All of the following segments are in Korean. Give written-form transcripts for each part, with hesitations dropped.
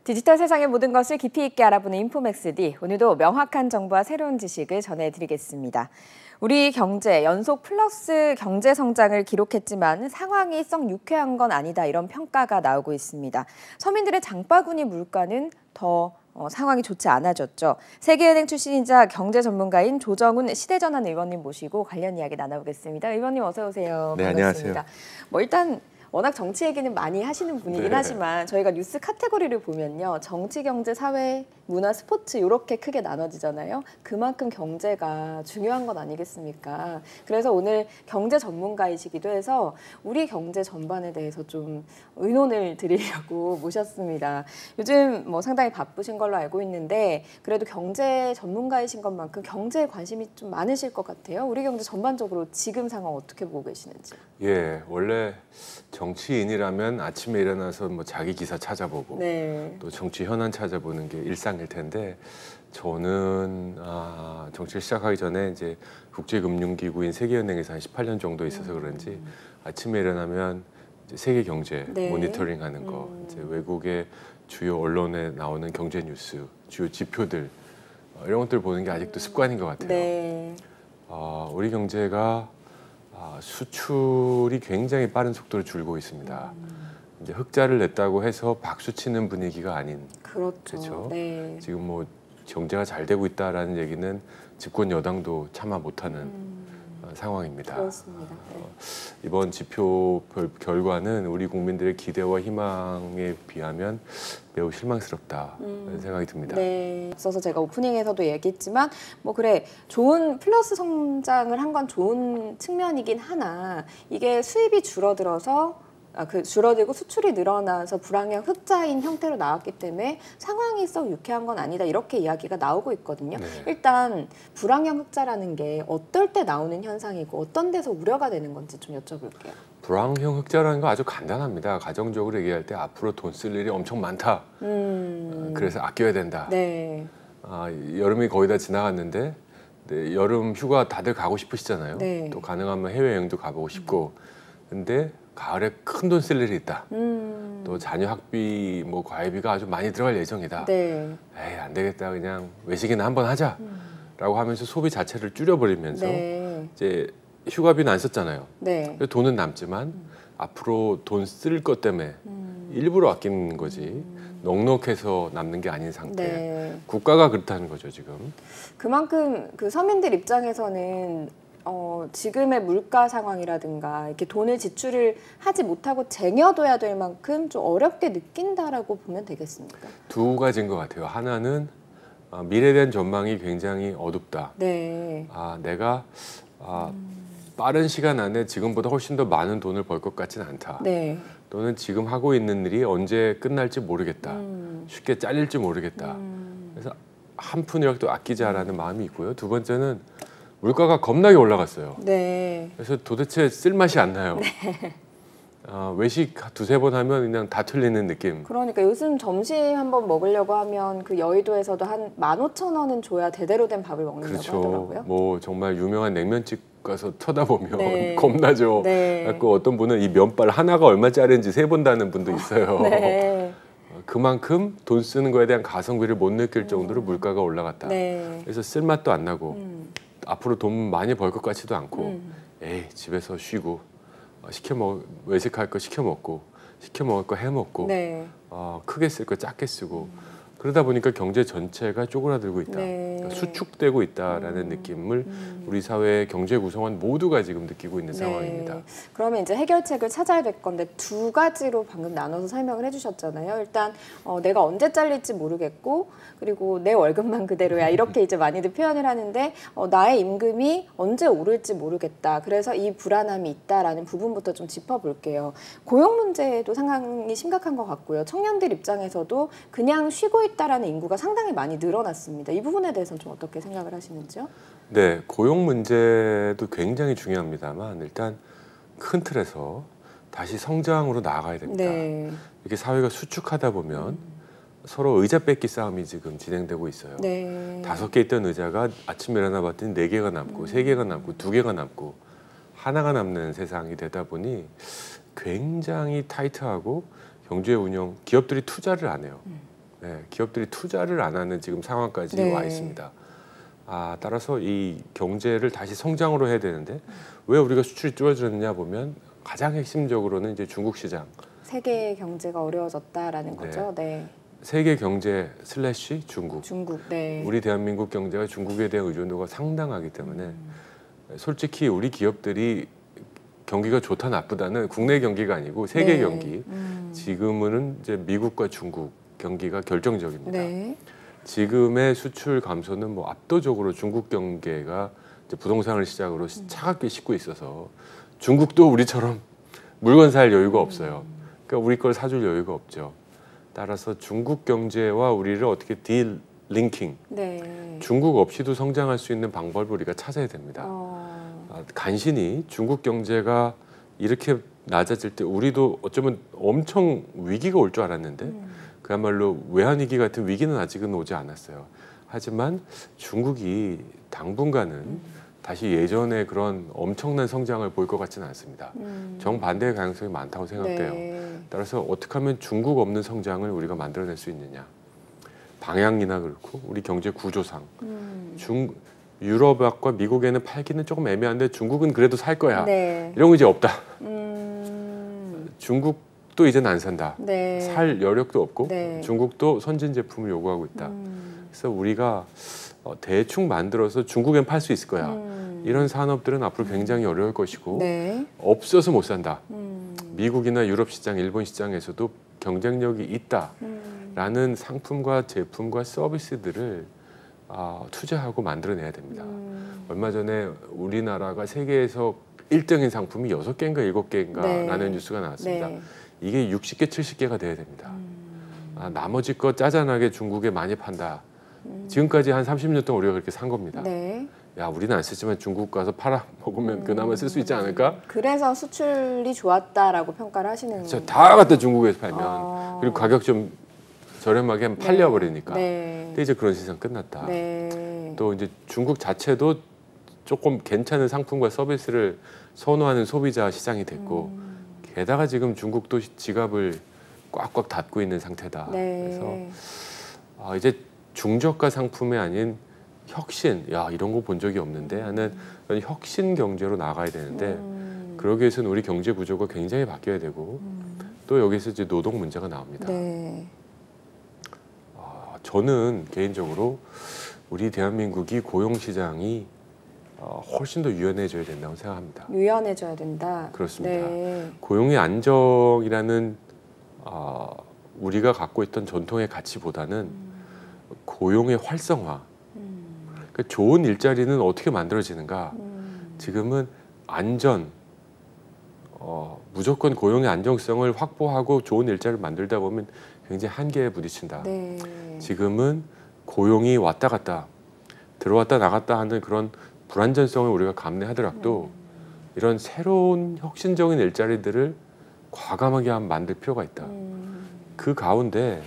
디지털 세상의 모든 것을 깊이 있게 알아보는 인포맥스D. 오늘도 명확한 정보와 새로운 지식을 전해드리겠습니다. 우리 경제 연속 플러스 경제 성장을 기록했지만 상황이 썩 유쾌한 건 아니다, 이런 평가가 나오고 있습니다. 서민들의 장바구니 물가는 더 상황이 좋지 않아졌죠. 세계은행 출신이자 경제 전문가인 조정훈 시대전환 의원님 모시고 관련 이야기 나눠보겠습니다. 의원님 어서 오세요. 네, 반갑습니다. 안녕하세요. 일단 워낙 정치 얘기는 많이 하시는 분이긴 네. 하지만 저희가 뉴스 카테고리를 보면요. 정치, 경제, 사회, 문화, 스포츠 이렇게 크게 나눠지잖아요. 그만큼 경제가 중요한 건 아니겠습니까? 그래서 오늘 경제 전문가이시기도 해서 우리 경제 전반에 대해서 좀 의논을 드리려고 모셨습니다. 요즘 상당히 바쁘신 걸로 알고 있는데 그래도 경제 전문가이신 것만큼 경제에 관심이 좀 많으실 것 같아요. 우리 경제 전반적으로 지금 상황 어떻게 보고 계시는지. 예, 원래 정치인이라면 아침에 일어나서 자기 기사 찾아보고 네. 또 정치 현안 찾아보는 게 일상일 텐데 저는 정치를 시작하기 전에 이제 국제금융기구인 세계은행에서 한 18년 정도 있어서 그런지 아침에 일어나면 이제 세계 경제 네. 모니터링하는 거, 이제 외국의 주요 언론에 나오는 경제 뉴스, 주요 지표들 이런 것들 보는 게 아직도 습관인 것 같아요. 네. 우리 경제가 수출이 굉장히 빠른 속도로 줄고 있습니다. 이제 흑자를 냈다고 해서 박수치는 분위기가 아닌. 그렇죠. 네. 지금 경제가 잘 되고 있다라는 얘기는 집권 여당도 차마 못하는 상황입니다. 그렇습니다. 네. 이번 지표 결과는 우리 국민들의 기대와 희망에 비하면 매우 실망스럽다는 생각이 듭니다. 네. 앞서서 제가 오프닝에서도 얘기했지만 좋은 플러스 성장을 한 건 좋은 측면이긴 하나 이게 수입이 줄어들고 수출이 늘어나서 불황형 흑자인 형태로 나왔기 때문에 상황이 썩 유쾌한 건 아니다, 이렇게 이야기가 나오고 있거든요. 네. 일단 불황형 흑자라는 게 어떨 때 나오는 현상이고 어떤 데서 우려가 되는 건지 좀 여쭤볼게요. 불황형 흑자라는 거 아주 간단합니다. 가정적으로 얘기할 때 앞으로 돈 쓸 일이 엄청 많다. 그래서 아껴야 된다. 네. 여름이 거의 다 지나갔는데 여름 휴가 다들 가고 싶으시잖아요. 네. 또 가능하면 해외여행도 가보고 싶고. 근데 가을에 큰 돈 쓸 일이 있다. 또 자녀 학비, 과외비가 아주 많이 들어갈 예정이다. 네. 에이, 안 되겠다. 그냥 외식이나 한번 하자. 라고 하면서 소비 자체를 줄여버리면서 네. 이제 휴가비는 안 썼잖아요. 네. 돈은 남지만 앞으로 돈 쓸 것 때문에 일부러 아끼는 거지 넉넉해서 남는 게 아닌 상태. 네. 국가가 그렇다는 거죠, 지금. 그만큼 서민들 입장에서는 지금의 물가 상황이라든가 이렇게 돈을 지출을 하지 못하고 쟁여둬야 될 만큼 좀 어렵게 느낀다라고 보면 되겠습니까? 두 가지인 것 같아요. 하나는 미래에 대한 전망이 굉장히 어둡다. 네. 내가 빠른 시간 안에 지금보다 훨씬 더 많은 돈을 벌 것 같지는 않다. 네. 또는 지금 하고 있는 일이 언제 끝날지 모르겠다. 쉽게 잘릴지 모르겠다. 그래서 한 푼이라도 아끼자라는 마음이 있고요. 두 번째는 물가가 겁나게 올라갔어요. 네. 그래서 도대체 쓸맛이 안 나요. 네. 외식 두세 번 하면 그냥 다 틀리는 느낌. 그러니까 요즘 점심 한번 먹으려고 하면 그 여의도에서도 한 15,000원은 줘야 제대로 된 밥을 먹는다고 하더라고요. 정말 유명한 냉면집 가서 쳐다보면 네. 겁나죠. 네. 그래서 어떤 분은 이 면발 하나가 얼마짜리인지 세본다는 분도 있어요. 네. 그만큼 돈 쓰는 거에 대한 가성비를 못 느낄 정도로 물가가 올라갔다. 네. 그래서 쓸맛도 안 나고 앞으로 돈 많이 벌 것 같지도 않고 집에서 쉬고 외식할 거 시켜 먹고 시켜 먹을 거 해 먹고 네. 크게 쓸 거 작게 쓰고 그러다 보니까 경제 전체가 쪼그라들고 있다. 네. 그러니까 수축되고 있다라는 느낌을 우리 사회의 경제 구성원 모두가 지금 느끼고 있는 상황입니다. 그러면 이제 해결책을 찾아야 될 건데 두 가지로 방금 나눠서 설명을 해주셨잖아요. 일단 내가 언제 잘릴지 모르겠고 그리고 내 월급만 그대로야, 이렇게 이제 많이들 표현을 하는데 나의 임금이 언제 오를지 모르겠다. 그래서 이 불안함이 있다라는 부분부터 좀 짚어볼게요. 고용 문제도 상당히 심각한 것 같고요. 청년들 입장에서도 그냥 쉬고 있다라는 인구가 상당히 많이 늘어났습니다. 이 부분에 대해서는 좀 어떻게 생각을 하시는지요? 네, 고용 문제도 굉장히 중요합니다만 일단 큰 틀에서 다시 성장으로 나아가야 됩니다. 네. 이렇게 사회가 수축하다 보면 서로 의자 뺏기 싸움이 지금 진행되고 있어요. 네. 5개 있던 의자가 아침에 일어나 봤더니 4개가 남고 3개가 남고 2개가 남고 하나가 남는 세상이 되다 보니 굉장히 타이트하고 경제 운영, 기업들이 투자를 안 해요. 기업들이 투자를 안 하는 지금 상황까지 네. 와 있습니다. 따라서 이 경제를 다시 성장으로 해야 되는데 왜 우리가 수출이 줄어들었냐 보면 가장 핵심적으로는 이제 중국 시장. 세계 경제가 어려워졌다라는 거죠. 네. 세계 경제 슬래시 중국. 중국. 네. 우리 대한민국 경제가 중국에 대한 의존도가 상당하기 때문에 솔직히 우리 기업들이 경기가 좋다 나쁘다는 국내 경기가 아니고 세계 네. 경기. 지금은 이제 미국과 중국 경기가 결정적입니다. 네. 지금의 수출 감소는 뭐 압도적으로 중국 경계가 이제 부동산을 시작으로 차갑게 싣고 있어서 중국도 우리처럼 물건 살 여유가 없어요. 그러니까 우리 걸 사줄 여유가 없죠. 따라서 중국 경제와 우리를 어떻게 딜링킹, 네. 중국 없이도 성장할 수 있는 방법을 우리가 찾아야 됩니다. 간신히 중국 경제가 이렇게 낮아질 때 우리도 어쩌면 엄청 위기가 올 줄 알았는데 그야말로 외환위기 같은 위기는 아직은 오지 않았어요. 하지만 중국이 당분간은 다시 예전의 그런 엄청난 성장을 보일 것 같지는 않습니다. 정반대의 가능성이 많다고 생각돼요. 네. 따라서 어떻게 하면 중국 없는 성장을 우리가 만들어낼 수 있느냐. 방향이나 그렇고 우리 경제 구조상 유럽과 미국에는 팔기는 조금 애매한데 중국은 그래도 살 거야. 네. 이런 거 이제 없다. 중국도 이제는 안 산다. 네. 살 여력도 없고 네. 중국도 선진 제품을 요구하고 있다. 그래서 우리가 대충 만들어서 중국엔 팔 수 있을 거야. 이런 산업들은 앞으로 굉장히 어려울 것이고 네. 없어서 못 산다. 미국이나 유럽 시장, 일본 시장에서도 경쟁력이 있다라는 상품과 제품과 서비스들을 투자하고 만들어내야 됩니다. 얼마 전에 우리나라가 세계에서 1등인 상품이 6개인가 7개인가 네. 라는 뉴스가 나왔습니다. 네. 이게 60개, 70개가 돼야 됩니다. 나머지 거 짜잔하게 중국에 많이 판다. 지금까지 한 30년 동안 우리가 그렇게 산 겁니다. 네. 야, 우리는 안 쓰지만 중국 가서 팔아 먹으면 그나마 쓸 수 있지 않을까? 그래서 수출이 좋았다라고 평가를 하시는. 다 갖다 중국에서 팔면 그리고 가격 좀 저렴하게 하면 팔려버리니까. 네. 근데 이제 그런 세상 끝났다. 네. 또 이제 중국 자체도 조금 괜찮은 상품과 서비스를 선호하는 소비자 시장이 됐고 게다가 지금 중국도 지갑을 꽉꽉 닫고 있는 상태다. 네. 그래서 이제 중저가 상품이 아닌 혁신, 야 이런 거 본 적이 없는데 하는 그런 혁신 경제로 나가야 되는데 그러기 위해서는 우리 경제 구조가 굉장히 바뀌어야 되고 또 여기서 이제 노동 문제가 나옵니다. 네. 저는 개인적으로 우리 대한민국이 고용 시장이 훨씬 더 유연해져야 된다고 생각합니다. 유연해져야 된다. 그렇습니다. 네. 고용의 안정이라는 우리가 갖고 있던 전통의 가치보다는 고용의 활성화. 그러니까 좋은 일자리는 어떻게 만들어지는가? 지금은 안전, 무조건 고용의 안정성을 확보하고 좋은 일자리를 만들다 보면 굉장히 한계에 부딪힌다. 네. 지금은 고용이 왔다 갔다 들어왔다 나갔다 하는 그런 불안전성을 우리가 감내하더라도 이런 새로운 혁신적인 일자리들을 과감하게 만들 필요가 있다. 그 가운데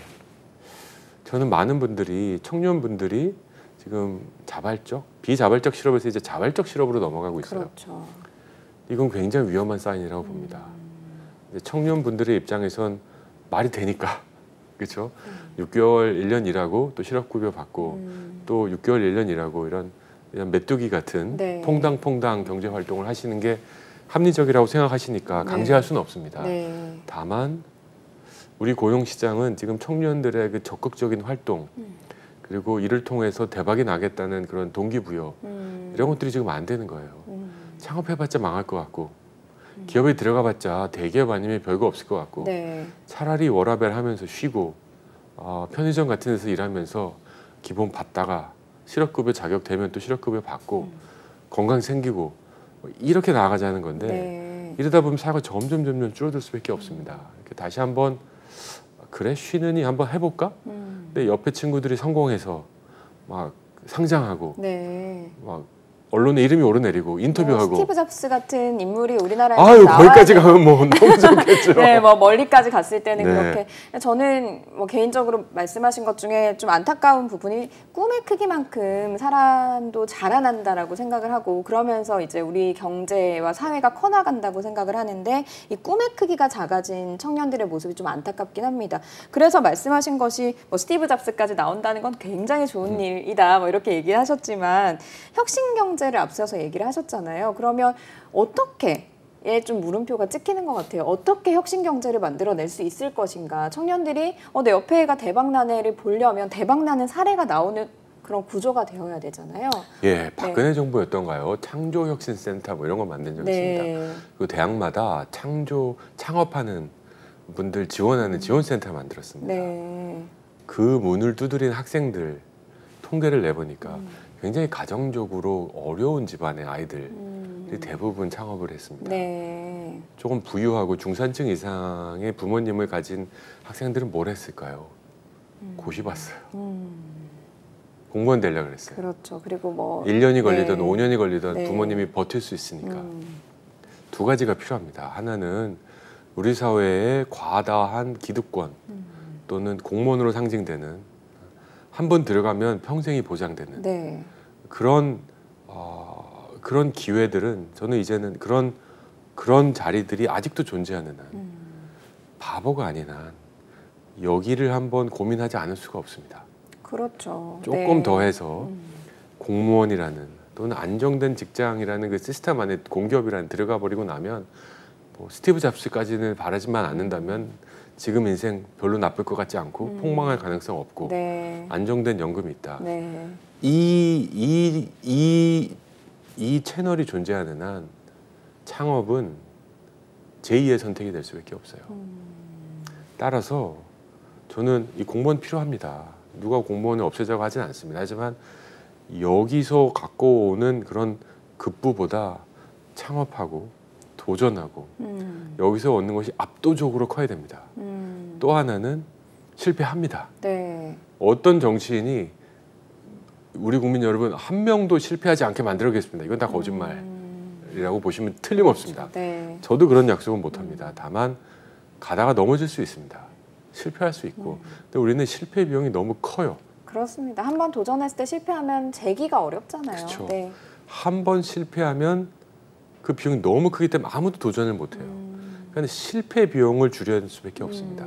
저는 많은 분들이 청년분들이 지금 자발적, 비자발적 실업에서 이제 자발적 실업으로 넘어가고 있어요. 그렇죠. 이건 굉장히 위험한 사인이라고 봅니다. 청년분들의 입장에선 말이 되니까 그렇죠? 6개월 1년 일하고 또 실업급여 받고 또 6개월 1년 일하고 이런 메뚜기 같은 네. 퐁당퐁당 경제활동을 하시는 게 합리적이라고 생각하시니까 강제할 수는 없습니다. 네. 다만 우리 고용시장은 지금 청년들의 그 적극적인 활동 그리고 이를 통해서 대박이 나겠다는 그런 동기부여 이런 것들이 지금 안 되는 거예요. 창업해봤자 망할 것 같고 기업에 들어가봤자 대기업 아니면 별거 없을 것 같고 네. 차라리 차라리 워라밸 하면서 쉬고 편의점 같은 데서 일하면서 기본 받다가 실업급여 자격 되면 또 실업급여 받고 건강 생기고 이렇게 나아가자는 건데 네. 이러다 보면 사회가 점점 줄어들 수밖에 없습니다. 이렇게 다시 한번 그래 쉬느니 한번 해볼까? 근데 옆에 친구들이 성공해서 막 상장하고 네. 막 언론에 이름이 오르내리고 인터뷰하고 스티브 잡스 같은 인물이 우리나라에 아유 나와야 거기까지 가면 뭐 너무 좋겠죠. 네, 뭐 멀리까지 갔을 때는 네. 그렇게 저는 뭐 개인적으로 말씀하신 것 중에 좀 안타까운 부분이 꿈의 크기만큼 사람도 자라난다라고 생각을 하고 그러면서 이제 우리 경제와 사회가 커나간다고 생각을 하는데 이 꿈의 크기가 작아진 청년들의 모습이 좀 안타깝긴 합니다. 그래서 말씀하신 것이 뭐 스티브 잡스까지 나온다는 건 굉장히 좋은 일이다 뭐 이렇게 얘기를 하셨지만 혁신 경제를 앞서서 얘기를 하셨잖아요. 그러면 어떻게 좀 물음표가 찍히는 것 같아요. 어떻게 혁신 경제를 만들어낼 수 있을 것인가. 청년들이 내 옆에 애가 대박나네를 보려면 대박나는 사례가 나오는 그런 구조가 되어야 되잖아요. 예, 박근혜 정부였던가요? 창조혁신센터 뭐 이런 거 만든 적이 있습니다. 그 대학마다 창업하는 분들 지원하는 지원센터 만들었습니다. 네. 그 문을 두드린 학생들 통계를 내보니까 굉장히 가정적으로 어려운 집안의 아이들이 대부분 창업을 했습니다. 네. 조금 부유하고 중산층 이상의 부모님을 가진 학생들은 뭘 했을까요? 고시 봤어요. 공무원 되려고 그랬어요. 그렇죠. 그리고 뭐 1년이 걸리든 네. 5년이 걸리든 네. 부모님이 버틸 수 있으니까. 두 가지가 필요합니다. 하나는 우리 사회의 과다한 기득권 또는 공무원으로 상징되는 한 번 들어가면 평생이 보장되는 네. 그런 기회들은 저는 이제는 그런 자리들이 아직도 존재하는 한 바보가 아닌 한 여기를 한번 고민하지 않을 수가 없습니다. 그렇죠. 조금 네. 더 해서 공무원이라는 또는 안정된 직장이라는 그 시스템 안에 공기업이라는 들어가 버리고 나면 뭐 스티브 잡스까지는 바라지만 않는다면 지금 인생 별로 나쁠 것 같지 않고 폭망할 가능성 없고 네. 안정된 연금이 있다. 네. 이 채널이 존재하는 한 창업은 제2의 선택이 될 수밖에 없어요. 따라서 저는 이 공무원 필요합니다. 누가 공무원을 없애자고 하진 않습니다. 하지만 여기서 갖고 오는 그런 급부보다 창업하고 도전하고 여기서 얻는 것이 압도적으로 커야 됩니다. 또 하나는 실패합니다. 네. 어떤 정치인이 우리 국민 여러분 한 명도 실패하지 않게 만들어겠습니다. 이건 다 거짓말이라고 보시면 틀림없습니다. 네. 저도 그런 약속은 못합니다. 다만 가다가 넘어질 수 있습니다. 실패할 수 있고 근데 우리는 실패 비용이 너무 커요. 그렇습니다. 한 번 도전했을 때 실패하면 재기가 어렵잖아요. 그렇죠. 네. 한 번 실패하면 그 비용이 너무 크기 때문에 아무도 도전을 못해요. 그러니까 실패 비용을 줄여야 수밖에 없습니다.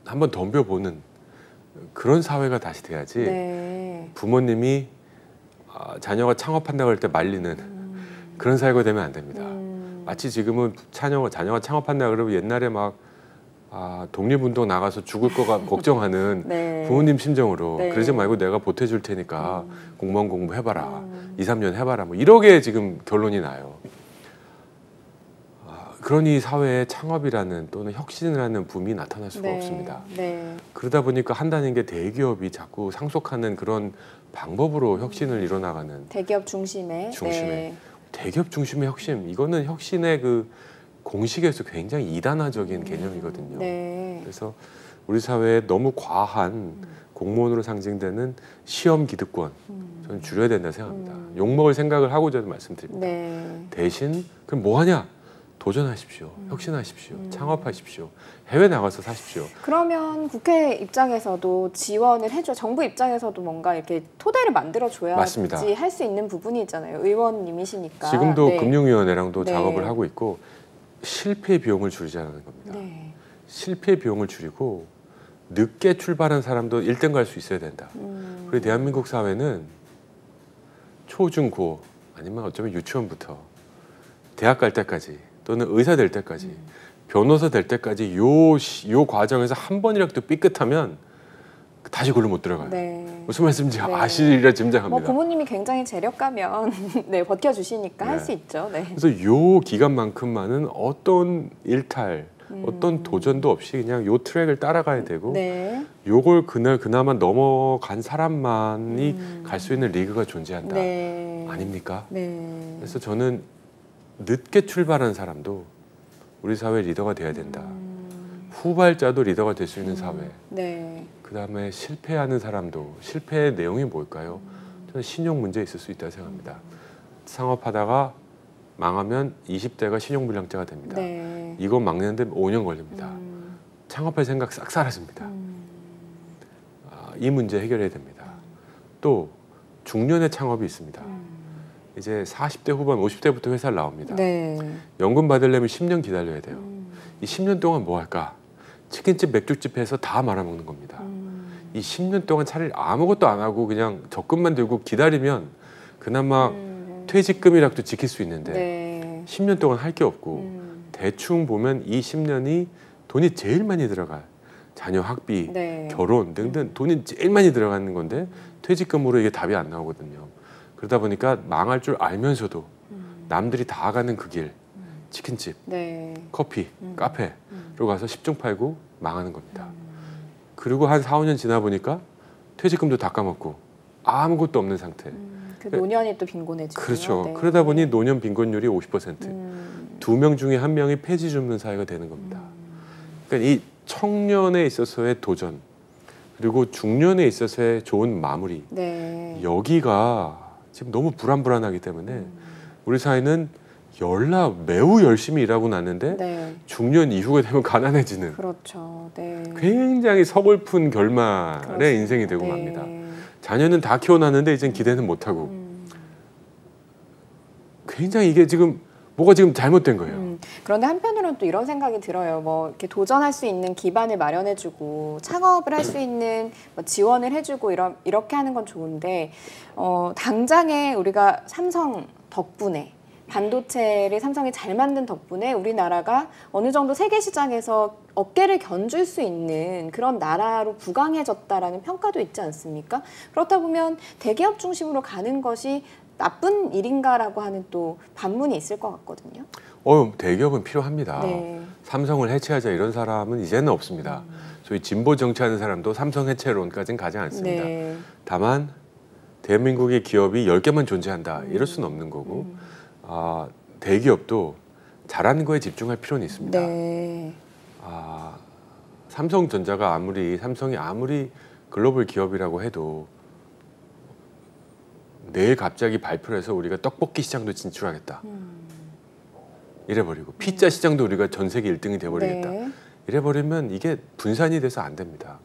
한번 덤벼보는 그런 사회가 다시 돼야지 네. 부모님이 자녀가 창업한다고 할 때 말리는 그런 사회가 되면 안 됩니다. 마치 지금은 자녀가 창업한다 그러면 옛날에 막 독립운동 나가서 죽을 거가 걱정하는 네. 부모님 심정으로 네. 그러지 말고 내가 보태줄 테니까 공무원 공부해봐라. 2, 3년 해봐라. 뭐 이러게 지금 결론이 나요. 그러니 사회에 창업이라는 또는 혁신을 하는 붐이 나타날 수가 네. 없습니다. 네. 그러다 보니까 한다는 게 대기업이 자꾸 상속하는 그런 방법으로 혁신을 이뤄나가는 대기업 중심의. 네. 대기업 중심의 혁신 이거는 혁신의 그 공식에서 굉장히 이단화적인 개념이거든요. 네. 그래서 우리 사회에 너무 과한 공무원으로 상징되는 시험 기득권 저는 줄여야 된다 생각합니다. 욕먹을 생각을 하고 저는 말씀드립니다. 네. 대신 그럼 뭐 하냐? 도전하십시오. 혁신하십시오. 창업하십시오. 해외 나가서 사십시오. 그러면 국회 입장에서도 지원을 해줘. 정부 입장에서도 뭔가 이렇게 토대를 만들어줘야지 할 수 있는 부분이 있잖아요. 의원님이시니까. 지금도 네. 금융위원회랑도 네. 작업을 하고 있고 실패 비용을 줄이자는 겁니다. 네. 실패 비용을 줄이고 늦게 출발한 사람도 1등 갈 수 있어야 된다. 그리고 대한민국 사회는 초, 중, 고 아니면 어쩌면 유치원부터 대학 갈 때까지 또는 의사 될 때까지 변호사 될 때까지 요 과정에서 한 번이라도 삐끗하면 다시 글로 못 들어가요. 네. 무슨 말씀인지 네. 아시리라 짐작합니다. 뭐 부모님이 굉장히 재력가면 네, 버텨주시니까 네. 할 수 있죠. 네. 그래서 요 기간만큼만은 어떤 일탈, 어떤 도전도 없이 그냥 요 트랙을 따라가야 되고 네. 요걸 그나마 넘어간 사람만이 갈 수 있는 리그가 존재한다. 네. 아닙니까? 네. 그래서 저는 늦게 출발한 사람도 우리 사회 리더가 돼야 된다. 후발자도 리더가 될 수 있는 사회. 네. 그다음에 실패하는 사람도 실패의 내용이 뭘까요? 저는 신용 문제 있을 수 있다고 생각합니다. 창업하다가 망하면 20대가 신용불량자가 됩니다. 네. 이거 막는데 5년 걸립니다. 창업할 생각 싹 사라집니다. 이 문제 해결해야 됩니다. 또 중년의 창업이 있습니다. 이제 40대 후반, 50대부터 회사를 나옵니다. 네. 연금 받으려면 10년 기다려야 돼요. 이 10년 동안 뭐 할까? 치킨집, 맥주집 해서 다 말아먹는 겁니다. 이 10년 동안 차라리 아무것도 안 하고 그냥 적금만 들고 기다리면 그나마 퇴직금이라도 지킬 수 있는데 네. 10년 동안 할 게 없고 대충 보면 이 10년이 돈이 제일 많이 들어가요. 자녀 학비, 네. 결혼 등등 돈이 제일 많이 들어가는 건데 퇴직금으로 이게 답이 안 나오거든요. 그러다 보니까 망할 줄 알면서도 남들이 다 가는 그 길, 치킨집, 네. 커피, 카페로 가서 10중 팔고 망하는 겁니다. 그리고 한 4, 5년 지나 보니까 퇴직금도 다 까먹고 아무것도 없는 상태. 그 노년이 또 빈곤해지고요. 그렇죠. 네. 그러다 보니 노년 빈곤율이 50%. 2명 중에 1명이 폐지 줍는 사회가 되는 겁니다. 그러니까 이 청년에 있어서의 도전, 그리고 중년에 있어서의 좋은 마무리. 네. 여기가 지금 너무 불안불안하기 때문에 우리 사회는 매우 열심히 일하고 났는데 네. 중년 이후가 되면 가난해지는 그렇죠. 네. 굉장히 서글픈 결말의 그렇습니다. 인생이 되고 네. 맙니다. 자녀는 다 키워놨는데 이젠 기대는 못하고 굉장히 이게 지금 뭐가 지금 잘못된 거예요. 그런데 한편으로는 또 이런 생각이 들어요. 뭐 이렇게 도전할 수 있는 기반을 마련해주고 창업을 할 수 있는 뭐 지원을 해주고 이렇게 하는 건 좋은데 당장에 우리가 삼성 덕분에 반도체를 삼성이 잘 만든 덕분에 우리나라가 어느 정도 세계 시장에서 어깨를 견줄 수 있는 그런 나라로 부강해졌다라는 평가도 있지 않습니까? 그렇다 보면 대기업 중심으로 가는 것이 나쁜 일인가라고 하는 또 반문이 있을 것 같거든요. 대기업은 필요합니다. 네. 삼성을 해체하자 이런 사람은 이제는 없습니다. 소위 진보 정치하는 사람도 삼성 해체론까지는 가지 않습니다. 네. 다만 대한민국의 기업이 10개만 존재한다 이럴 수는 없는 거고 대기업도 잘하는 거에 집중할 필요는 있습니다. 네. 삼성이 아무리 글로벌 기업이라고 해도 내일 갑자기 발표를 해서 우리가 떡볶이 시장도 진출하겠다. 이래버리고 피자 시장도 우리가 전 세계 1등이 돼버리겠다. 네. 이래버리면 이게 분산이 돼서 안 됩니다.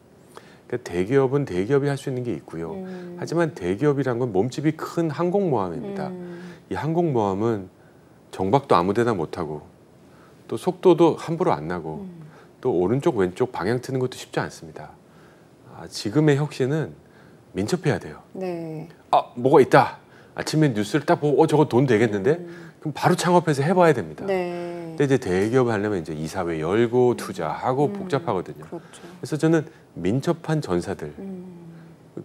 그러니까 대기업은 대기업이 할 수 있는 게 있고요. 하지만 대기업이란 건 몸집이 큰 항공모함입니다. 이 항공모함은 정박도 아무데나 못하고 또 속도도 함부로 안 나고 또 오른쪽 왼쪽 방향 트는 것도 쉽지 않습니다. 지금의 혁신은 민첩해야 돼요. 네. 뭐가 있다. 아침에 뉴스를 딱 보고 저거 돈 되겠는데? 그럼 바로 창업해서 해봐야 됩니다. 네. 근데 이제 대기업을 하려면 이제 이사회 열고 투자하고 복잡하거든요. 그렇죠. 그래서 저는 민첩한 전사들,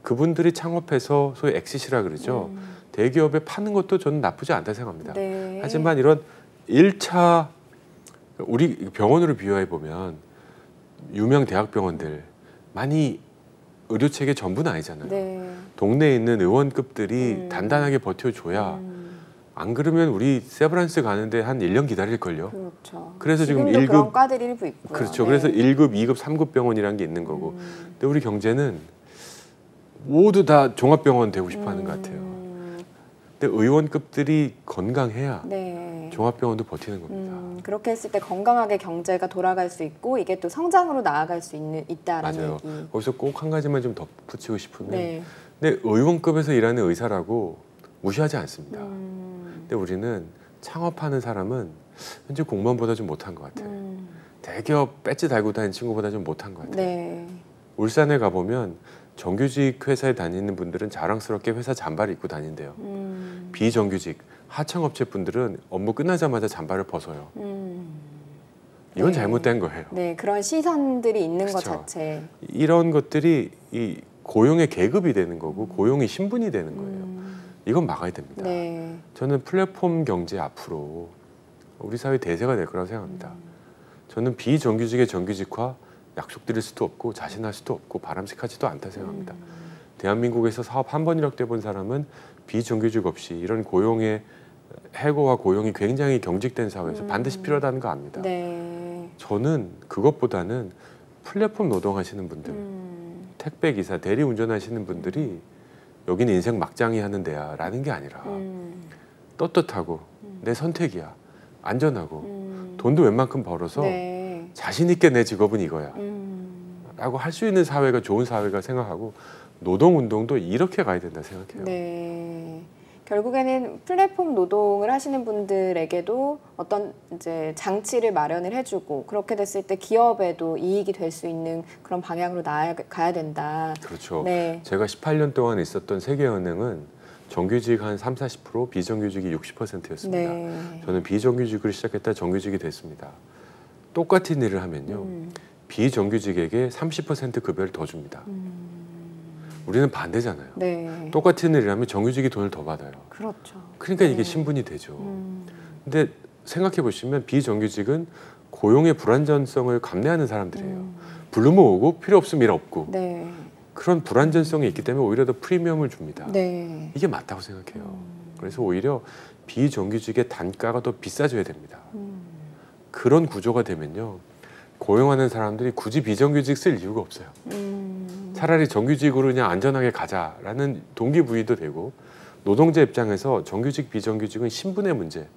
그분들이 창업해서 소위 엑시트라 그러죠. 대기업에 파는 것도 저는 나쁘지 않다 생각합니다. 네. 하지만 이런 1차 우리 병원으로 비유해 보면 유명 대학병원들 많이 의료 체계 전부는 아니잖아요. 네. 동네에 있는 의원급들이 단단하게 버텨줘야 안 그러면 우리 세브란스 가는데 한 1년 기다릴걸요. 그렇죠. 그래서 지금 지금도 1급 그런 과들이 일부 있고요. 그렇죠. 네. 그래서 1급, 2급, 3급 병원이라는 게 있는 거고. 근데 우리 경제는 모두 다 종합병원 되고 싶어 하는 것 같아요. 근데 의원급들이 건강해야 네. 종합병원도 버티는 겁니다. 그렇게 했을 때 건강하게 경제가 돌아갈 수 있고 이게 또 성장으로 나아갈 수 있다라는 맞아요. 얘기. 거기서 꼭 한 가지만 좀 덧붙이고 싶으면 네. 근데 의원급에서 일하는 의사라고 무시하지 않습니다. 근데 우리는 창업하는 사람은 현재 공무원보다 좀 못한 것 같아요. 대기업 배지 달고 다니는 친구보다 좀 못한 것 같아요. 네. 울산에 가보면 정규직 회사에 다니는 분들은 자랑스럽게 회사 잠바를 입고 다닌대요. 비정규직 하청업체 분들은 업무 끝나자마자 잠바를 벗어요. 이건 네. 잘못된 거예요. 네, 그런 시선들이 있는 것 그렇죠. 자체. 이런 것들이 이 고용의 계급이 되는 거고 고용의 신분이 되는 거예요. 이건 막아야 됩니다. 네. 저는 플랫폼 경제 앞으로 우리 사회 대세가 될 거라고 생각합니다. 저는 비정규직의 정규직화 약속드릴 수도 없고 자신할 수도 없고 바람직하지도 않다 생각합니다. 대한민국에서 사업 한 번 이력돼 본 사람은 비정규직 없이 이런 고용의 해고와 고용이 굉장히 경직된 사회에서 반드시 필요하다는 거 압니다. 네. 저는 그것보다는 플랫폼 노동하시는 분들, 택배 기사, 대리 운전하시는 분들이 여기는 인생 막장이 하는 데야 라는 게 아니라 떳떳하고 내 선택이야. 안전하고 돈도 웬만큼 벌어서 네. 자신 있게 내 직업은 이거야. 라고 할 수 있는 사회가 좋은 사회가 생각하고 노동운동도 이렇게 가야 된다 생각해요. 네. 결국에는 플랫폼 노동을 하시는 분들에게도 어떤 이제 장치를 마련을 해주고 그렇게 됐을 때 기업에도 이익이 될 수 있는 그런 방향으로 나아가야 된다. 그렇죠. 네. 제가 18년 동안 있었던 세계은행은 정규직 한 30-40%, 비정규직이 60%였습니다. 네. 저는 비정규직을 시작했다 정규직이 됐습니다. 똑같은 일을 하면요. 비정규직에게 30% 급여를 더 줍니다. 우리는 반대잖아요. 네. 똑같은 일을 하면 정규직이 돈을 더 받아요. 그렇죠. 그러니까 네. 이게 신분이 되죠. 근데 생각해 보시면 비정규직은 고용의 불안전성을 감내하는 사람들이에요. 부르면 오고 필요 없으면 일 없고 네. 그런 불안전성이 있기 때문에 오히려 더 프리미엄을 줍니다. 네. 이게 맞다고 생각해요. 그래서 오히려 비정규직의 단가가 더 비싸져야 됩니다. 그런 구조가 되면요. 고용하는 사람들이 굳이 비정규직 쓸 이유가 없어요. 차라리 정규직으로 그냥 안전하게 가자라는 동기부여도 되고 노동자 입장에서 정규직, 비정규직은 신분의 문제,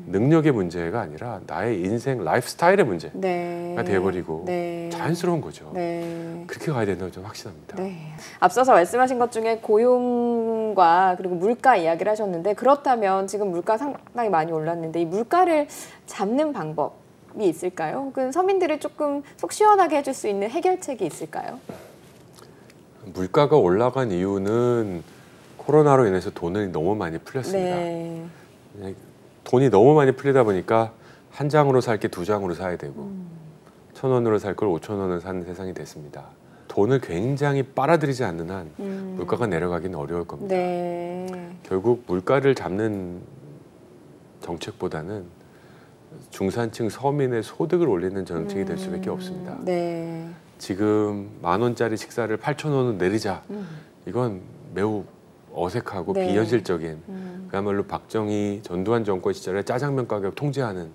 능력의 문제가 아니라 나의 인생, 라이프 스타일의 문제가 네. 돼버리고 네. 자연스러운 거죠. 네. 그렇게 가야 된다고 저는 확신합니다. 네. 앞서서 말씀하신 것 중에 고용과 그리고 물가 이야기를 하셨는데 그렇다면 지금 물가 상당히 많이 올랐는데 이 물가를 잡는 방법이 있을까요? 혹은 서민들을 조금 속 시원하게 해줄 수 있는 해결책이 있을까요? 물가가 올라간 이유는 코로나로 인해서 돈이 너무 많이 풀렸습니다. 네. 돈이 너무 많이 풀리다 보니까 한 장으로 살 게 두 장으로 사야 되고 1,000원으로 살 걸 5,000원을 사는 세상이 됐습니다. 돈을 굉장히 빨아들이지 않는 한 물가가 내려가기는 어려울 겁니다. 네. 결국 물가를 잡는 정책보다는 중산층 서민의 소득을 올리는 정책이 될 수밖에 없습니다. 네. 지금 10,000원짜리 식사를 8,000원으로 내리자. 이건 매우 어색하고 네. 비현실적인 그야말로 박정희 전두환 정권 시절에 짜장면 가격 통제하는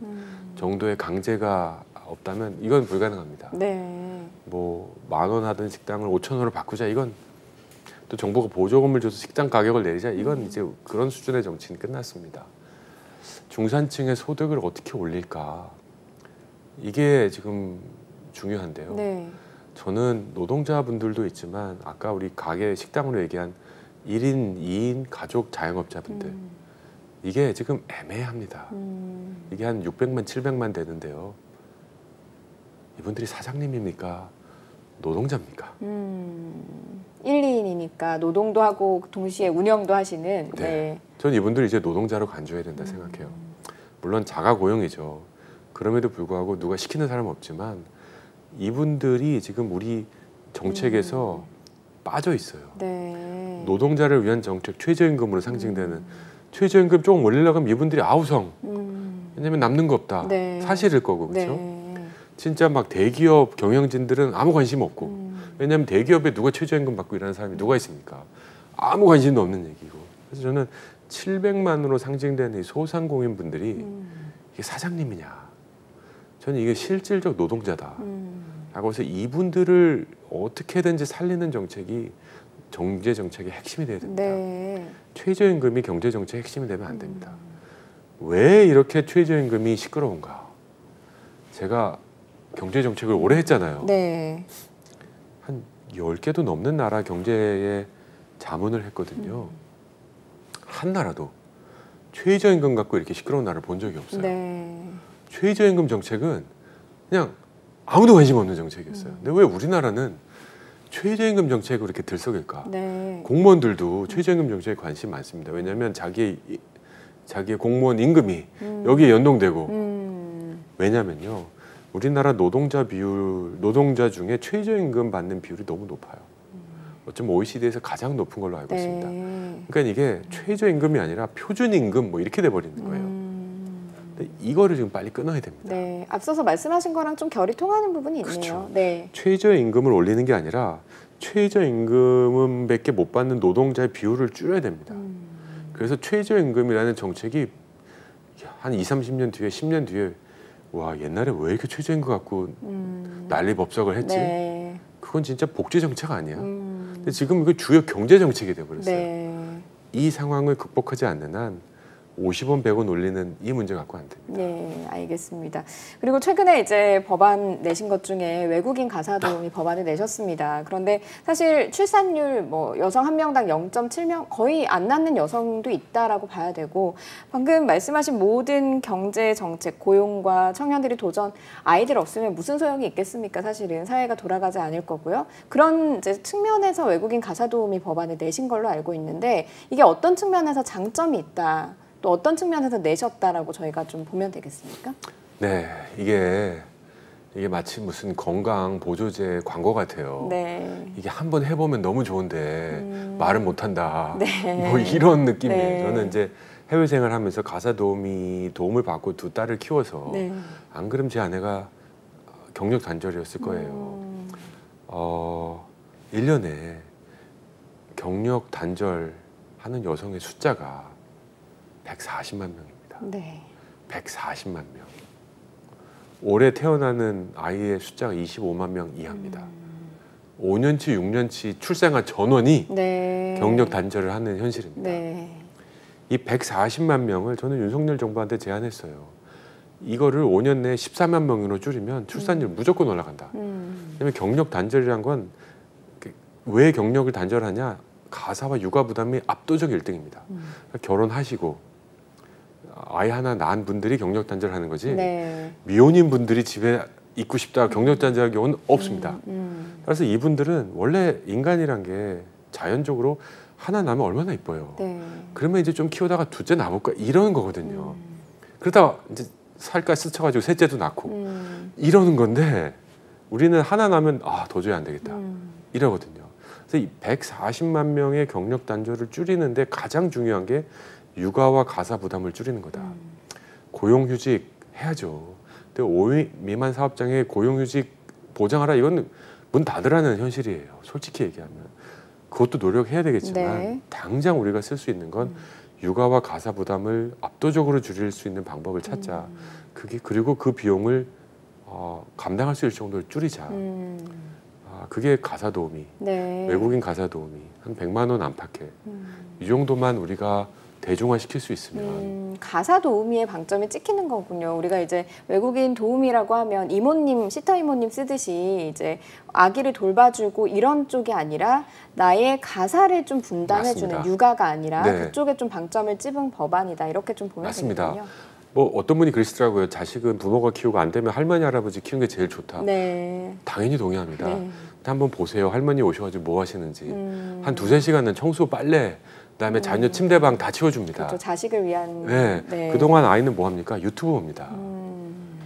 정도의 강제가 없다면 이건 불가능합니다. 네. 뭐 10,000원 하던 식당을 5,000원으로 바꾸자. 이건 또 정부가 보조금을 줘서 식당 가격을 내리자. 이건 이제 그런 수준의 정치는 끝났습니다. 중산층의 소득을 어떻게 올릴까? 이게 지금 중요한데요. 네. 저는 노동자분들도 있지만 아까 우리 가게 식당으로 얘기한 1인, 2인 가족 자영업자분들 이게 지금 애매합니다. 이게 한 600만, 700만 되는데요. 이분들이 사장님입니까? 노동자입니까? 1, 2인이니까 노동도 하고 동시에 운영도 하시는 네. 네. 저는 이분들 이제 노동자로 간주해야 된다 생각해요. 물론 자가 고용이죠. 그럼에도 불구하고 누가 시키는 사람은 없지만 이분들이 지금 우리 정책에서 빠져 있어요. 네. 노동자를 위한 정책, 최저임금으로 상징되는 최저임금 조금 올리려고 하면 이분들이 아우성. 왜냐면 남는 거 없다. 네. 사실일 거고 그렇죠. 네. 진짜 막 대기업 경영진들은 아무 관심 없고 왜냐하면 대기업에 누가 최저임금 받고 일하는 사람이 누가 있습니까? 아무 관심도 없는 얘기고. 그래서 저는 700만으로 상징되는 이 소상공인분들이 이게 사장님이냐? 저는 이게 실질적 노동자다. 라고 해서 이분들을 어떻게든지 살리는 정책이 경제 정책의 핵심이 돼야 됩니다. 네. 최저임금이 경제 정책의 핵심이 되면 안 됩니다. 왜 이렇게 최저임금이 시끄러운가? 제가 경제 정책을 오래 했잖아요. 네. 한 10개도 넘는 나라 경제에 자문을 했거든요. 한 나라도 최저임금 갖고 이렇게 시끄러운 나라를 본 적이 없어요. 네. 최저임금 정책은 그냥 아무도 관심 없는 정책이었어요. 근데 왜 우리나라는 최저임금 정책으로 이렇게 들썩일까? 네. 공무원들도 최저임금 정책에 관심 많습니다. 왜냐하면 자기의 공무원 임금이 여기에 연동되고 왜냐면요. 우리나라 노동자 중에 최저임금 받는 비율이 너무 높아요. 어쩌면 OECD에서 가장 높은 걸로 알고 있습니다. 네. 그러니까 이게 최저임금이 아니라 표준임금 뭐 이렇게 돼버리는 거예요. 근데 이거를 지금 빨리 끊어야 됩니다. 네. 앞서서 말씀하신 거랑 좀 결이 통하는 부분이 있네요. 그렇죠. 네. 최저임금을 최저임금을 올리는 게 아니라 최저임금밖에 못 받는 노동자의 비율을 줄여야 됩니다. 그래서 최저임금이라는 정책이 한 20-30년 뒤에 10년 뒤에 와 옛날에 왜 이렇게 최저임금 갖고 난리 법석을 했지? 네. 그건 진짜 복지 정책 아니야. 근데 지금 이거 주요 경제 정책이 돼버렸어요. 네. 이 상황을 극복하지 않는 한 50원, 100원 올리는 이 문제 갖고 안 됩니다. 네, 알겠습니다. 그리고 최근에 이제 법안 내신 것 중에 외국인 가사도우미 법안을 내셨습니다. 그런데 사실 출산율 뭐 여성 한 명당 0.7명 거의 안 낳는 여성도 있다라고 봐야 되고 방금 말씀하신 모든 경제 정책, 고용과 청년들이 도전 아이들 없으면 무슨 소용이 있겠습니까? 사실은 사회가 돌아가지 않을 거고요. 그런 이제 측면에서 외국인 가사도우미 법안을 내신 걸로 알고 있는데 이게 어떤 측면에서 장점이 있다. 또 어떤 측면에서 내셨다라고 저희가 좀 보면 되겠습니까? 네, 이게 마치 무슨 건강 보조제 광고 같아요. 네. 이게 한번 해보면 너무 좋은데 말은 못한다. 네. 뭐 이런 느낌이에요. 네. 저는 이제 해외 생활하면서 가사 도움을 받고 두 딸을 키워서 네. 안 그럼 제 아내가 경력 단절이었을 거예요. 1년에 경력 단절하는 여성의 숫자가 140만 명입니다. 네. 140만 명. 올해 태어나는 아이의 숫자가 25만 명 이하입니다. 5년치, 6년치 출생한 전원이 네. 경력 단절을 하는 현실입니다. 네. 이 140만 명을 저는 윤석열 정부한테 제안했어요. 이거를 5년 내에 14만 명으로 줄이면 출산율 무조건 올라간다. 왜냐하면 경력 단절이란 건 왜 경력을 단절하냐? 가사와 육아 부담이 압도적 1등입니다. 그러니까 결혼하시고 아이 하나 낳은 분들이 경력 단절하는 거지 네. 미혼인 분들이 집에 있고 싶다 경력 단절할 경우는 없습니다. 그래서 이분들은 원래 인간이란 게 자연적으로 하나 낳으면 얼마나 이뻐요. 네. 그러면 이제 좀 키우다가 둘째 낳을까 이러는 거거든요. 그러다가 이제 살까 스쳐가지고 셋째도 낳고 이러는 건데 우리는 하나 낳으면 도저히 안 되겠다 이러거든요. 그래서 이 140만 명의 경력 단절을 줄이는데 가장 중요한 게 육아와 가사 부담을 줄이는 거다. 고용휴직 해야죠. 근데 5인 미만 사업장에 고용휴직 보장하라 이건 문 닫으라는 현실이에요. 솔직히 얘기하면. 그것도 노력해야 되겠지만 네. 당장 우리가 쓸 수 있는 건 육아와 가사 부담을 압도적으로 줄일 수 있는 방법을 찾자. 그리고 그 비용을 감당할 수 있을 정도로 줄이자. 그게 가사 도우미. 네. 외국인 가사 도우미. 한 100만 원 안팎에. 이 정도만 우리가 대중화시킬 수 있으면 가사 도우미의 방점이 찍히는 거군요. 우리가 이제 외국인 도우미라고 하면 이모님, 시터 이모님 쓰듯이 이제 아기를 돌봐주고 이런 쪽이 아니라 나의 가사를 좀 분담해주는 맞습니다. 육아가 아니라 네. 그쪽에 좀 방점을 찝은 법안이다. 이렇게 좀 보면 맞습니다. 되겠군요. 뭐 어떤 분이 그러시더라고요. 자식은 부모가 키우고 안 되면 할머니 할아버지 키우는 게 제일 좋다. 네. 당연히 동의합니다. 네. 한번 보세요. 할머니 오셔가지고 뭐 하시는지. 한 두세 시간은 청소 빨래 그다음에 자녀 침대방 다 치워줍니다. 그렇죠. 자식을 위한. 네. 네. 그동안 아이는 뭐 합니까? 유튜브 봅니다.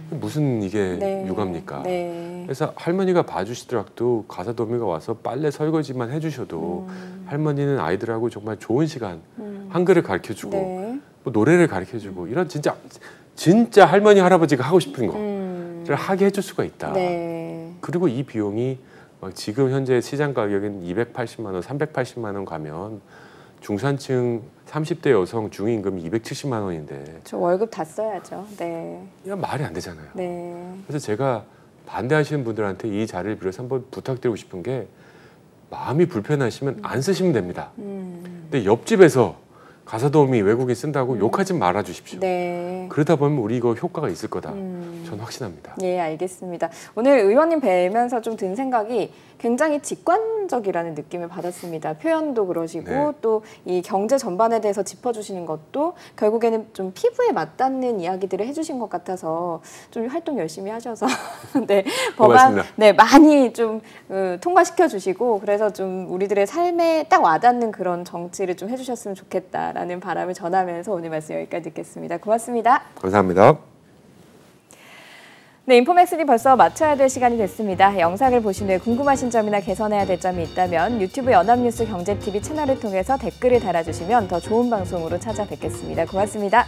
무슨 이게 네. 육아입니까? 네. 그래서 할머니가 봐주시더라도 가사 도우미가 와서 빨래 설거지만 해주셔도 할머니는 아이들하고 정말 좋은 시간 한글을 가르쳐주고 네. 뭐 노래를 가르쳐주고 이런 진짜 할머니 할아버지가 하고 싶은 거를 하게 해줄 수가 있다. 네. 그리고 이 비용이 지금 현재 시장 가격은 280만 원, 380만 원 가면 중산층 30대 여성 중위임금이 270만 원인데 저 월급 다 써야죠. 네. 이건 말이 안 되잖아요. 네. 그래서 제가 반대하시는 분들한테 이 자리를 빌어서 한번 부탁드리고 싶은 게 마음이 불편하시면 안 쓰시면 됩니다. 근데 옆집에서 가사 도우미 외국인 쓴다고 욕하지 말아 주십시오. 네. 그러다 보면 우리 이거 효과가 있을 거다. 전 확신합니다. 예, 알겠습니다. 오늘 의원님 뵈면서 좀 든 생각이 굉장히 직관적이라는 느낌을 받았습니다. 표현도 그러시고 네. 또 이 경제 전반에 대해서 짚어주시는 것도 결국에는 좀 피부에 맞닿는 이야기들을 해주신 것 같아서 좀 활동 열심히 하셔서 네, 법안 고맙습니다. 네, 많이 좀 통과시켜 주시고 그래서 좀 우리들의 삶에 딱 와닿는 그런 정치를 좀 해주셨으면 좋겠다라는 바람을 전하면서 오늘 말씀 여기까지 듣겠습니다. 고맙습니다. 감사합니다. 네, 인포맥스니 벌써 마쳐야 될 시간이 됐습니다. 영상을 보신 후에 궁금하신 점이나 개선해야 될 점이 있다면 유튜브 연합뉴스 경제TV 채널을 통해서 댓글을 달아주시면 더 좋은 방송으로 찾아뵙겠습니다. 고맙습니다.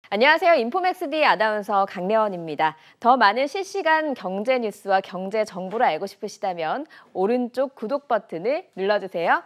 안녕하세요. 인포맥스D 아나운서 강래원입니다. 더 많은 실시간 경제 뉴스와 경제 정보를 알고 싶으시다면 오른쪽 구독 버튼을 눌러주세요.